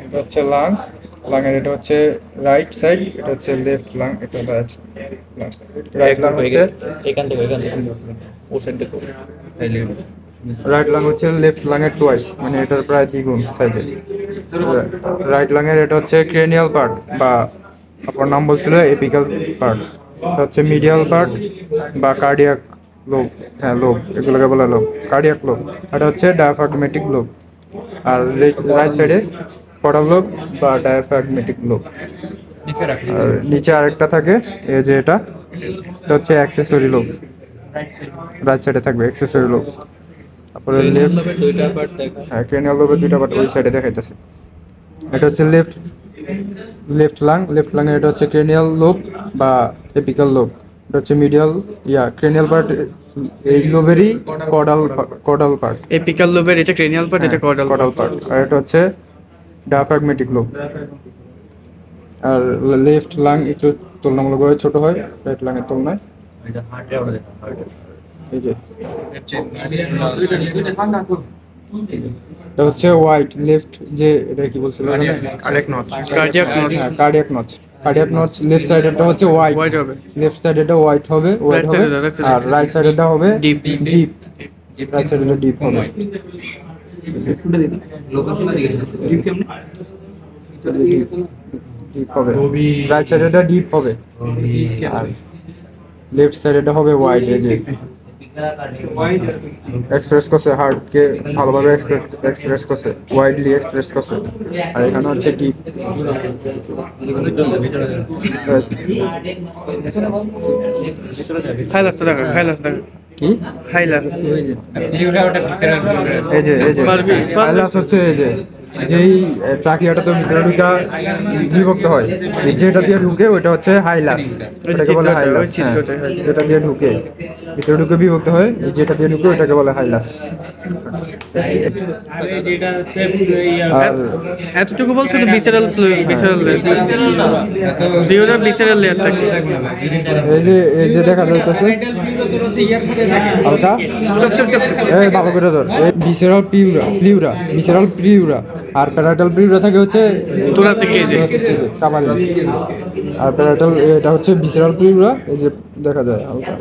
এটা হচ্ছে লাং, লাঙের এটা হচ্ছে রাইট সাইড, এটা হচ্ছে লেফট লাং, এটা রাইট লাং। রাইট লাং হচ্ছে এখান থেকে ও সাইড থেকে রাইট লাং হচ্ছে লেফট লাঙের টুয়াইস, মানে এটার প্রায় দ্বিগুণ সাইজে। রাইট লাঙের এটা হচ্ছে ক্রেনিয়াল পার্ট, বা আপনার নাম বলছিল এপিক্যাল পার্ট। এটা হচ্ছে মিডিয়াল পার্ট বা কার্ডিয়াক লোব, হ্যাঁ লোব, এগুলোকে বলে লোব, কার্ডিয়াক লোব। এটা হচ্ছে ডায়াফ্রাগমেটিক লোব। আর রাইট সাইডে কডাল লোব বা ডায়াফ্রাগমেটিক লোব। আর নিচে আরেকটা থাকে, এই যে এটা হচ্ছে অ্যাক্সেসরি লোব, রাইট সাইডে থাকবে অ্যাক্সেসরি লোব। তারপরে লেফট, দুইটা পার্ট দেখা। হ্যাঁ ক্রেনিয়াল লোবের দুইটা পার্ট ওই সাইডে দেখাইতেছে। এটা হচ্ছে লেফট লাং, লেফট লাং এটা হচ্ছে ক্রেনিয়াল লোব বা এপিক্যাল লোব। এটা হচ্ছে মিডিয়াল ক্রেনিয়াল পার্ট, এই লোবেরই কডাল পার্ট। এপিক্যাল লোবের এটা ক্রেনিয়াল পার্ট, এটা কর্ডাল কডাল পার্ট। আর এটা হচ্ছে ডায়াফ্রাগমেটিক লোব। আর লেফট লাং একটু তুলনামূলকভাবে ছোট হয় রাইট লাং এর তুলনায়। এটা হার্টে আমরা দেখা এই যে হার্ট এটা হচ্ছে হোয়াইট লেফট, যে এটা কি বলছিল cardiac notch, cardiac notch, cardiac notch. Cardiac notch left সাইডেরটা হচ্ছে হোয়াইট হোয়াইট হবে, লেফট সাইডেরটা হোয়াইট হবে, হোয়াইট Right হবে। side এ, right side এ। আর রাইট সাইডেরটা হবে ডিপ ডিপ, রাইট সাইডেরটা ডিপ হবে। ডিপ হবে, রাইট সাইডেরটা ডিপ হবে। আর লেফট সাইডেরটা হবে হোয়াইট, এই যে এক্সপ্রেস করছে হার্টকে ভালোভাবে এক্সপ্রেস করছে, ওয়াইডলি এক্সপ্রেস করছে। আর এখানে হচ্ছে ডিপ। হাইলাস তো দেখা, হাইলাস দেখা, কি হাইলাস এই যে পারবি? হাইলাস হচ্ছে এই যে যেই ট্রাকিয়াটা তো ভিতরে ঢুকা বিভক্ত হয়, এই যেটা দিয়ে ঢুকে ওইটা হচ্ছে হাইলাস, ওটাকে বলে হাইলাস। হ্যাঁ, যেটা দিয়ে ঢুকে ভিতরে ঢুকে বিভক্ত হয়, এই যেটা দিয়ে ঢুকে ওটাকে বলে হাইলাস। আর এতটুকু বলছো তো ভিসেরাল, ভিসেরাল লিওরার ভিসেরাল লেয়ার থাকে। এই যে দেখা যাইতেছে হালকা, এই ভালো করে ধর, এই ভিসেরাল প্লিউরা, ভিসেরাল প্লিউরা। আর প্যারাটাল প্লিউরা থাকে হচ্ছে thoracic cage এ। কামালি। আর প্যারাটাল এটা হচ্ছে ভিসেরাল প্লিউরা, এই যে দেখা যায় হালকা।